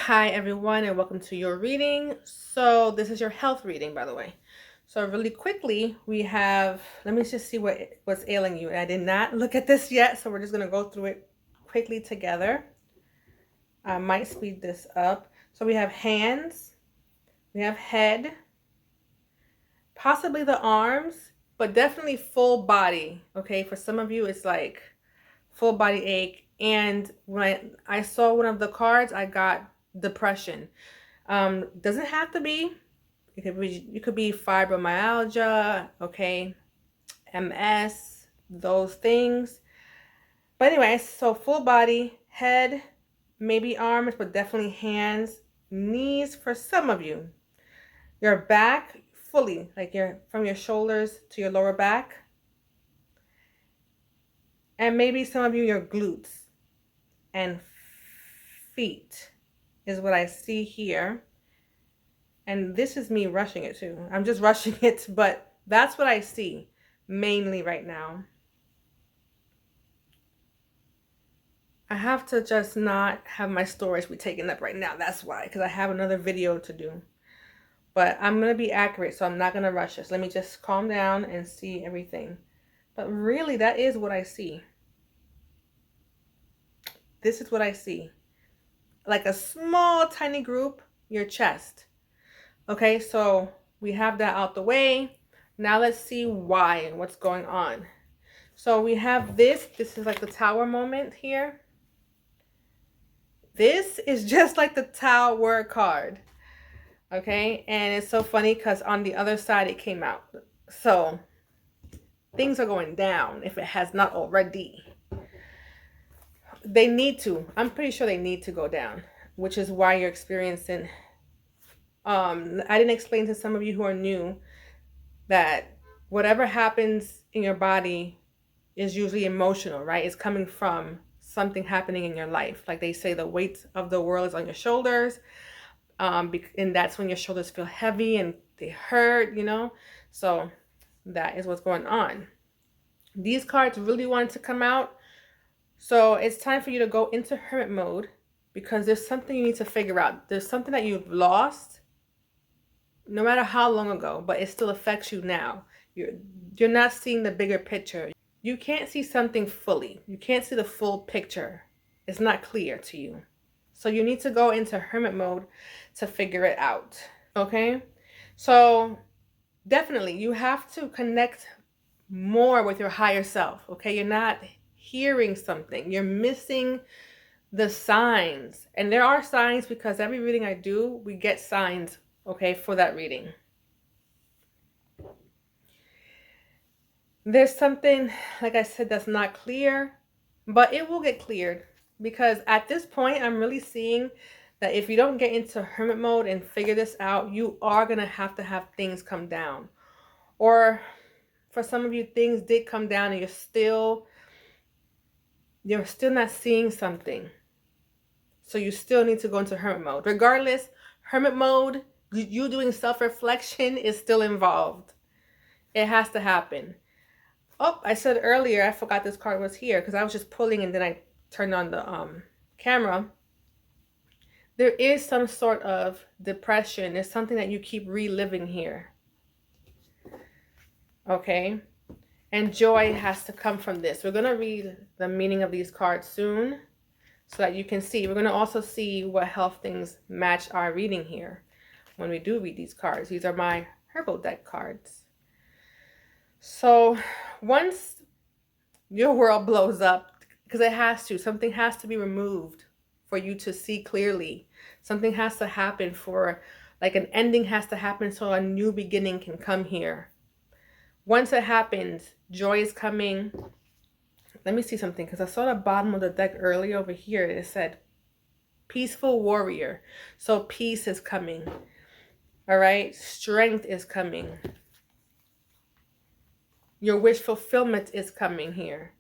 Hi everyone, and welcome to your reading. So this is your health reading, by the way. So really quickly, we have, let me just see what's ailing you. And I did not look at this yet, so we're just going to go through it quickly together. I might speed this up. So we have hands, we have head, possibly the arms, but definitely full body. Okay, for some of you, it's like full body ache. And when I saw one of the cards, I got depression. Doesn't have to be. You could be fibromyalgia, okay, MS, those things. But anyway, so full body, head, maybe arms, but definitely hands, knees for some of you. Your back fully, like from your shoulders to your lower back. And maybe some of you, your glutes and feet is what I see here. And this is me rushing it too. I'm just rushing it, but that's what I see mainly right now. I have to just not have my storage be taken up right now. That's why, because I have another video to do. But I'm going to be accurate, so I'm not going to rush this. Let me just calm down and see everything. But really, that is what I see. This is what I see. Like a small, tiny group, your chest. Okay, so we have that out the way. Now let's see why and what's going on. So we have this. This is like the tower moment here. This is just like the Tower card. Okay, and it's so funny because on the other side it came out. So things are going down if it has not already. They need to. I'm pretty sure they need to go down, which is why you're experiencing. I didn't explain to some of you who are new that whatever happens in your body is usually emotional, right? It's coming from something happening in your life. Like they say, the weight of the world is on your shoulders. And that's when your shoulders feel heavy and they hurt, you know? So that is what's going on. These cards really wanted to come out. So it's time for you to go into hermit mode because there's something you need to figure out. There's something that you've lost no matter how long ago, but it still affects you now. You're not seeing the bigger picture. You can't see something fully. You can't see the full picture. It's not clear to you. So you need to go into hermit mode to figure it out. Okay? So definitely you have to connect more with your higher self. Okay? You're not hearing something. You're missing the signs. And there are signs because every reading I do, we get signs, okay, for that reading. There's something, like I said, that's not clear, but it will get cleared because at this point, I'm really seeing that if you don't get into hermit mode and figure this out, you are going to have things come down. Or for some of you, things did come down and you're still not seeing something. So you still need to go into hermit mode. Regardless, hermit mode, you doing self-reflection is still involved. It has to happen. Oh, I said earlier, I forgot this card was here because I was just pulling and then I turned on the camera. There is some sort of depression. There's something that you keep reliving here. Okay? And joy has to come from this. We're going to read the meaning of these cards soon so that you can see. We're going to also see what health things match our reading here when we do read these cards. These are my herbal deck cards. So once your world blows up, because it has to, something has to be removed for you to see clearly. Something has to happen for, like an ending has to happen so a new beginning can come here. Once it happens, joy is coming. Let me see something, because I saw the bottom of the deck earlier over here. It said peaceful warrior. So peace is coming. All right. Strength is coming. Your wish fulfillment is coming here.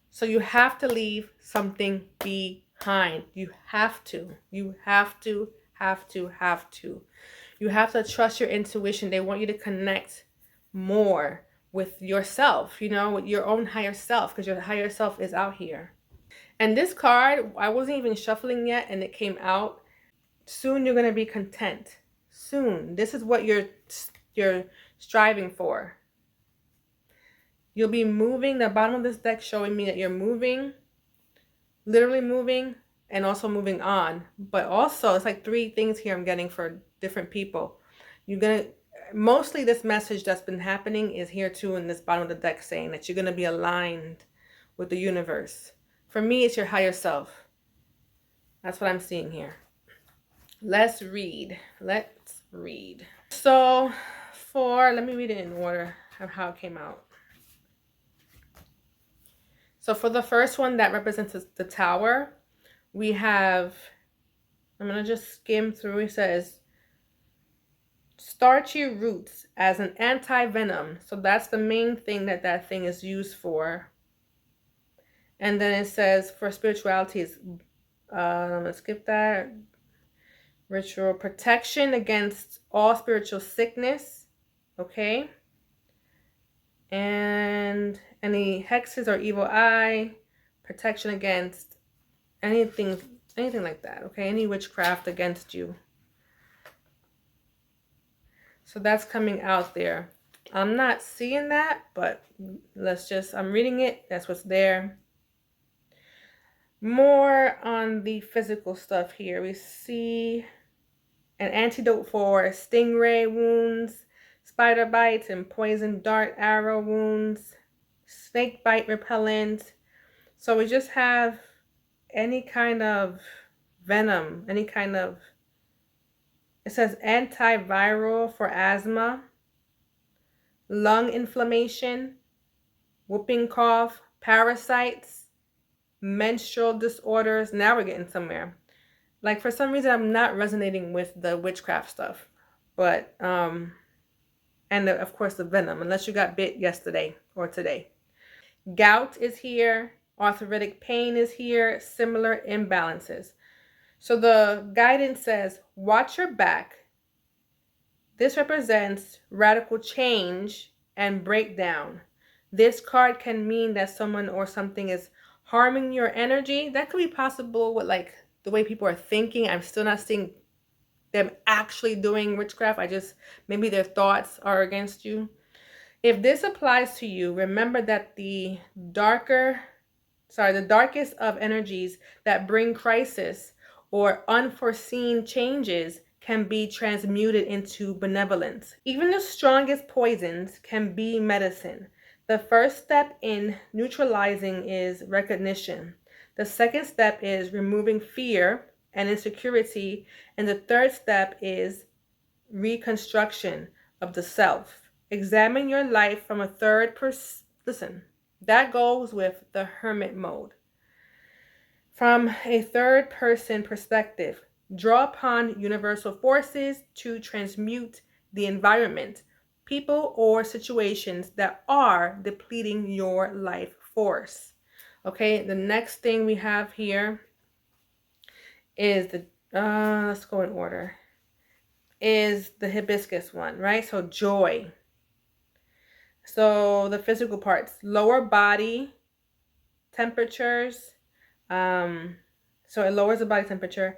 So you have to leave something behind. You have to. You have to. You have to trust your intuition. They want you to connect more with yourself, you know, with your own higher self, because your higher self is out here. And this card, I wasn't even shuffling yet, and it came out. Soon you're going to be content. Soon. This is what you're striving for. You'll be moving. The bottom of this deck showing me that you're moving, literally moving, and also moving on. But also, it's like 3 things here I'm getting for different people. You're going to, mostly this message that's been happening is here too in this bottom of the deck, saying that you're going to be aligned with the universe. For me, it's your higher self. That's what I'm seeing here. Let's read. So let me read it in order of how it came out. So for the first one that represents the tower, we have, I'm going to just skim through. It says, starchy roots as an anti-venom. So that's the main thing that thing is used for. And then it says for spirituality is, I'm going to skip that. Ritual protection against all spiritual sickness. Okay. And any hexes or evil eye. Protection against anything like that. Okay. Any witchcraft against you. So that's coming out there. I'm not seeing that, but I'm reading it. That's what's there. More on the physical stuff here. We see an antidote for stingray wounds, spider bites, and poison dart arrow wounds, snake bite repellent. So we just have any kind of venom, it says antiviral for asthma, lung inflammation, whooping cough, parasites, menstrual disorders. Now we're getting somewhere. Like for some reason, I'm not resonating with the witchcraft stuff, but, of course the venom, unless you got bit yesterday or today. Gout is here. Arthritic pain is here. Similar imbalances. So the guidance says, watch your back. This represents radical change and breakdown. This card can mean that someone or something is harming your energy. That could be possible with like the way people are thinking. I'm still not seeing them actually doing witchcraft. Maybe their thoughts are against you. If this applies to you, remember that the darkest of energies that bring crisis or unforeseen changes can be transmuted into benevolence. Even the strongest poisons can be medicine. The first step in neutralizing is recognition. The second step is removing fear and insecurity. And the third step is reconstruction of the self. Examine your life from a third person. Listen, that goes with the hermit mode. From a third person perspective, draw upon universal forces to transmute the environment, people, or situations that are depleting your life force. Okay, the next thing we have here is let's go in order, is the hibiscus one, right? So joy. So the physical parts, lower body temperatures. So it lowers the body temperature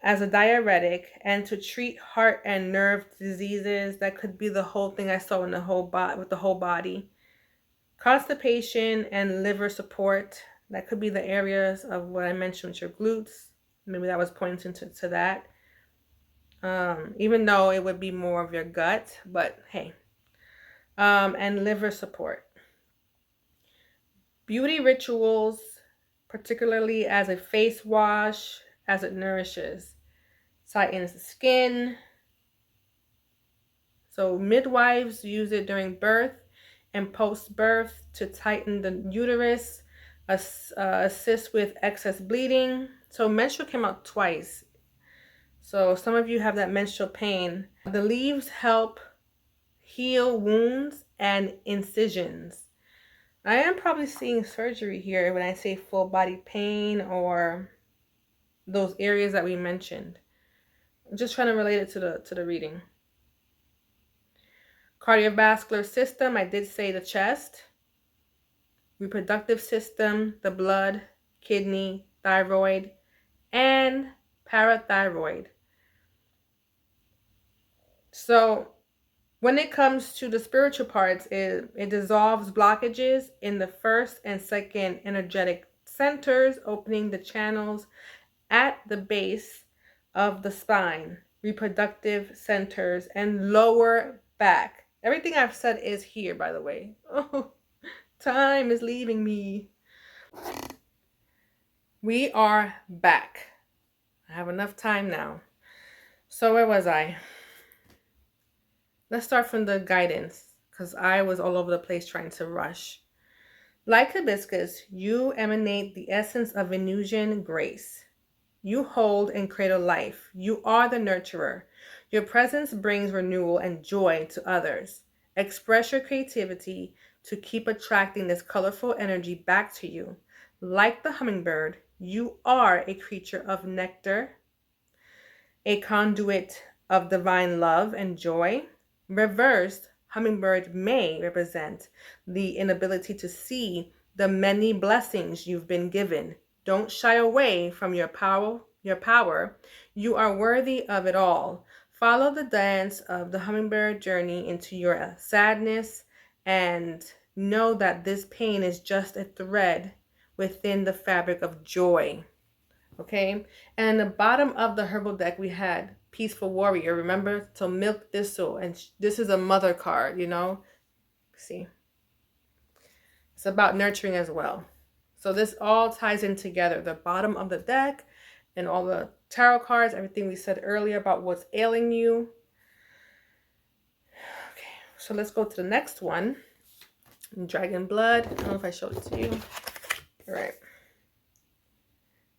as a diuretic and to treat heart and nerve diseases. That could be the whole thing I saw in the whole body. Constipation and liver support. That could be the areas of what I mentioned with your glutes. Maybe that was pointing to that. Even though it would be more of your gut, but hey. And liver support. Beauty rituals, particularly as a face wash, as it nourishes, tightens the skin. So midwives use it during birth and post-birth to tighten the uterus, assist with excess bleeding. So menstrual came out twice. So some of you have that menstrual pain. The leaves help heal wounds and incisions. I am probably seeing surgery here when I say full body pain or those areas that we mentioned. I'm just trying to relate it to the reading. Cardiovascular system, I did say the chest. Reproductive system, the blood, kidney, thyroid, and parathyroid. So when it comes to the spiritual parts, it dissolves blockages in the first and second energetic centers, opening the channels at the base of the spine, reproductive centers, and lower back. Everything I've said is here, by the way. Oh, time is leaving me. We are back. I have enough time now. So where was I? Let's start from the guidance, because I was all over the place trying to rush. Like hibiscus, you emanate the essence of Venusian grace. You hold and cradle life. You are the nurturer. Your presence brings renewal and joy to others. Express your creativity to keep attracting this colorful energy back to you. Like the hummingbird, you are a creature of nectar, a conduit of divine love and joy. Reversed, hummingbird may represent the inability to see the many blessings you've been given. Don't shy away from your power. You are worthy of it all. Follow the dance of the hummingbird journey into your sadness and know that this pain is just a thread within the fabric of joy. Okay, and the bottom of the herbal deck we had Peaceful Warrior. Remember, so Milk Thistle, and this is a mother card. See, it's about nurturing as well. So this all ties in together, the bottom of the deck and all the tarot cards, everything we said earlier about what's ailing you. Okay, so let's go to the next one. Dragon Blood. I don't know if I showed it to you. All right.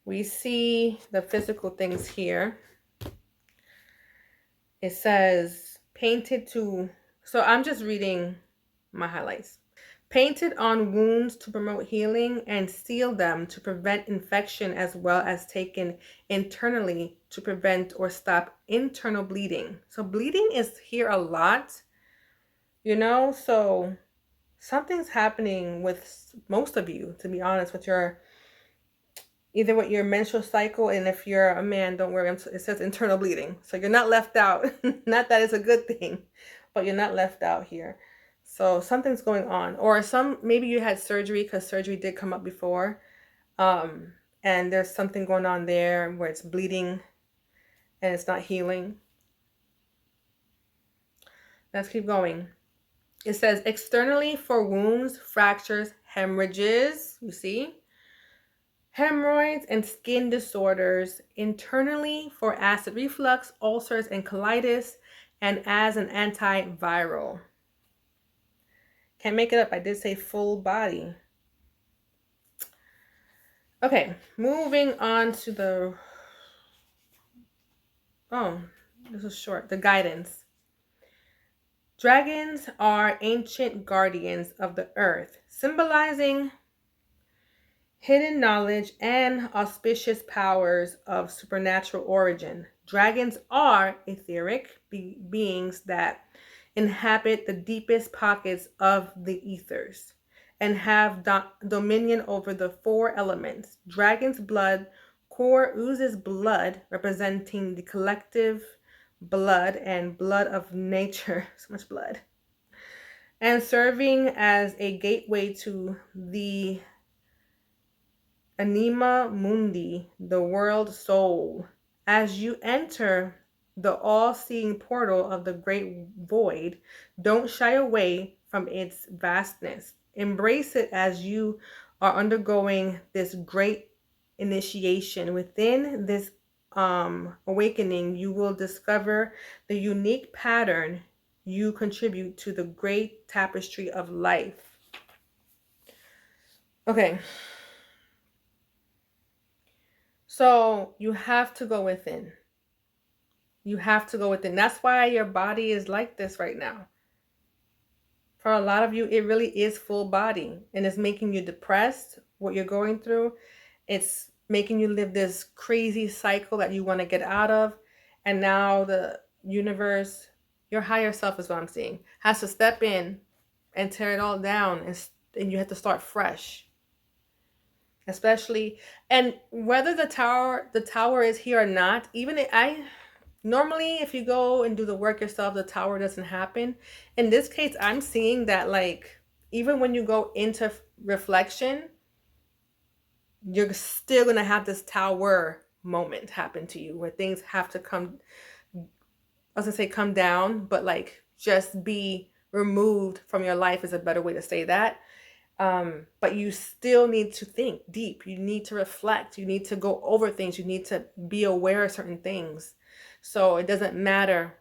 We see the physical things here. It says painted to, so I'm just reading my highlights. Painted on wounds to promote healing and seal them to prevent infection, as well as taken internally to prevent or stop internal bleeding. So bleeding is here a lot, so something's happening with most of you, to be honest, with either with your menstrual cycle, and if you're a man, don't worry, it says internal bleeding. So you're not left out. Not that it's a good thing, but you're not left out here. So something's going on. Or maybe you had surgery, because surgery did come up before. And there's something going on there where it's bleeding and it's not healing. Let's keep going. It says externally for wounds, fractures, hemorrhages, you see? Hemorrhoids and skin disorders, internally for acid reflux, ulcers, and colitis, and as an antiviral. Can't make it up. I did say full body. Okay, moving on to this is short. The guidance. Dragons are ancient guardians of the earth, symbolizing hidden knowledge and auspicious powers of supernatural origin. Dragons are etheric beings that inhabit the deepest pockets of the ethers and have dominion over the four elements. Dragon's blood core oozes blood, representing the collective blood and blood of nature. So much blood. And serving as a gateway to the Anima Mundi, the world soul. As you enter the all-seeing portal of the great void, don't shy away from its vastness. Embrace it as you are undergoing this great initiation. Within this awakening, you will discover the unique pattern you contribute to the great tapestry of life. Okay. So you have to go within. You have to go within. That's why your body is like this right now. For a lot of you, it really is full body, and it's making you depressed, what you're going through. It's making you live this crazy cycle that you want to get out of. And now the universe, your higher self is what I'm seeing, has to step in and tear it all down, and you have to start fresh. Especially, and whether the tower is here or not, even Normally, if you go and do the work yourself, the tower doesn't happen. In this case, I'm seeing that, like, even when you go into reflection, you're still going to have this tower moment happen to you where things have to come, I was going to say come down, but like just be removed from your life is a better way to say that. But you still need to think deep. You need to reflect. You need to go over things. You need to be aware of certain things. So it doesn't matter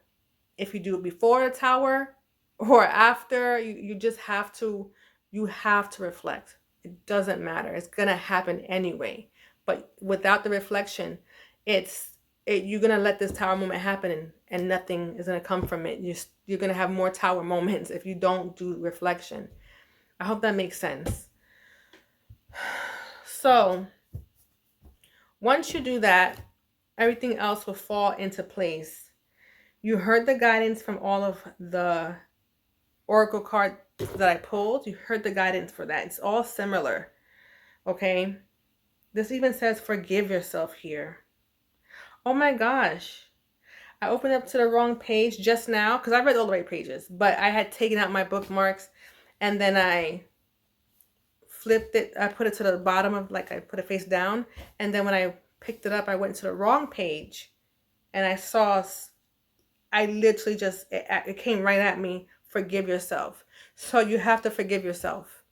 if you do it before the tower or after. You just have to, you have to reflect. It doesn't matter. It's gonna happen anyway. But without the reflection, you're gonna let this tower moment happen, and nothing is gonna come from it. You're gonna have more tower moments if you don't do reflection. I hope that makes sense. So once you do that, everything else will fall into place. You heard the guidance from all of the oracle cards that I pulled. You heard the guidance for that. It's all similar. Okay. This even says forgive yourself here. Oh my gosh. I opened up to the wrong page just now because I read all the right pages, but I had taken out my bookmarks and then I flipped it. I put it to the bottom of, like, I put it face down. And then when I picked it up, I went to the wrong page and I literally just, it came right at me. Forgive yourself. So you have to forgive yourself,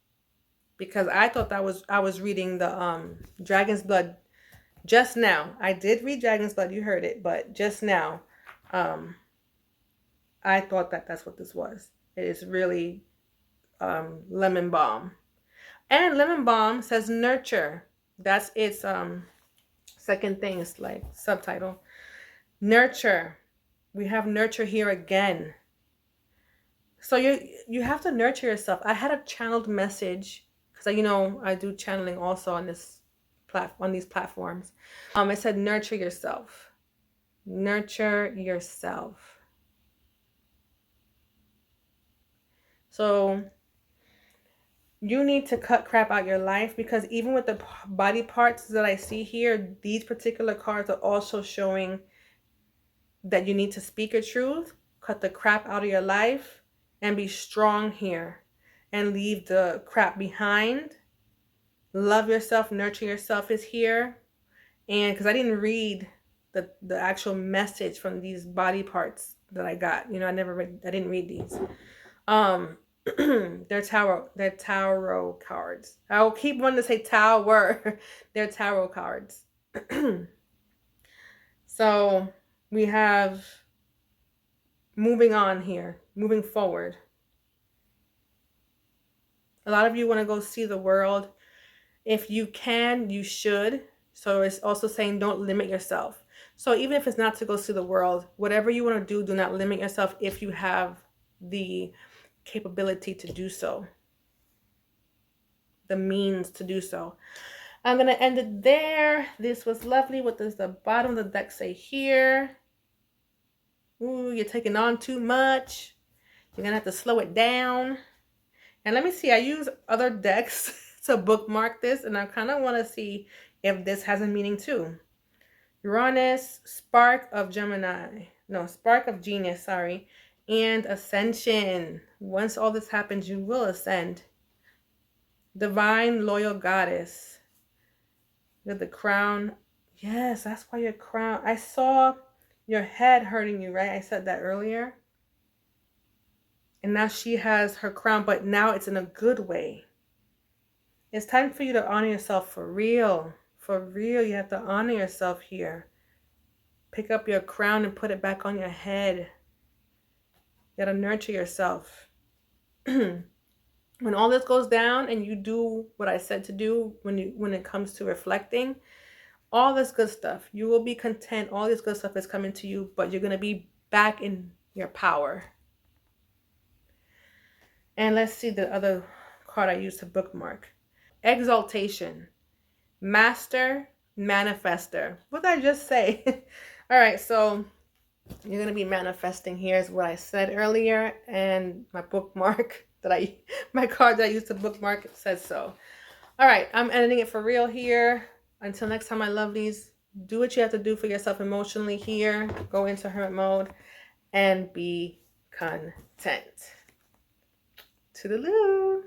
because I thought I was reading the Dragon's Blood just now. I did read Dragon's Blood. You heard it, but just now, I thought that's what this was. It is really lemon balm. And lemon balm says nurture. That's its second thing. It's like subtitle. Nurture. We have nurture here again. So you have to nurture yourself. I had a channeled message because I do channeling also on these platforms. It said nurture yourself. Nurture yourself. So you need to cut crap out your life, because even with the body parts that I see here, these particular cards are also showing that you need to speak your truth, cut the crap out of your life, and be strong here and leave the crap behind. Love yourself, nurture yourself is here. And because I didn't read the actual message from these body parts that I got, I didn't read these. They're tarot cards. I'll keep wanting to say tower. They're tarot cards. So we have moving on here, moving forward. A lot of you want to go see the world. If you can, you should. So it's also saying don't limit yourself. So even if it's not to go see the world, whatever you want to do not limit yourself if you have the capability to do so, the means to do so. I'm going to end it there. This was lovely. What does the bottom of the deck say here? Ooh, you're taking on too much. You're going to have to slow it down. And let me see. I use other decks to bookmark this, and I kind of want to see if this has a meaning too. Uranus, Spark of Gemini. No, Spark of Genius, sorry. And Ascension. Once all this happens, you will ascend. Divine Loyal Goddess. With the crown. Yes, that's why your crown. I saw your head hurting you, right? I said that earlier. And now she has her crown, but now it's in a good way. It's time for you to honor yourself for real. For real, you have to honor yourself here. Pick up your crown and put it back on your head. You gotta nurture yourself. When all this goes down and you do what I said to do when it comes to reflecting, all this good stuff, you will be content. All this good stuff is coming to you, but you're gonna be back in your power. And let's see the other card I used to bookmark. Exaltation. Master, manifester. What did I just say? All right, so you're going to be manifesting here is what I said earlier. And my bookmark my card that I used to bookmark says so. All right, I'm ending it for real here. Until next time, my lovelies, Do what you have to do for yourself emotionally here. Go into hermit mode and be content. Toodaloo.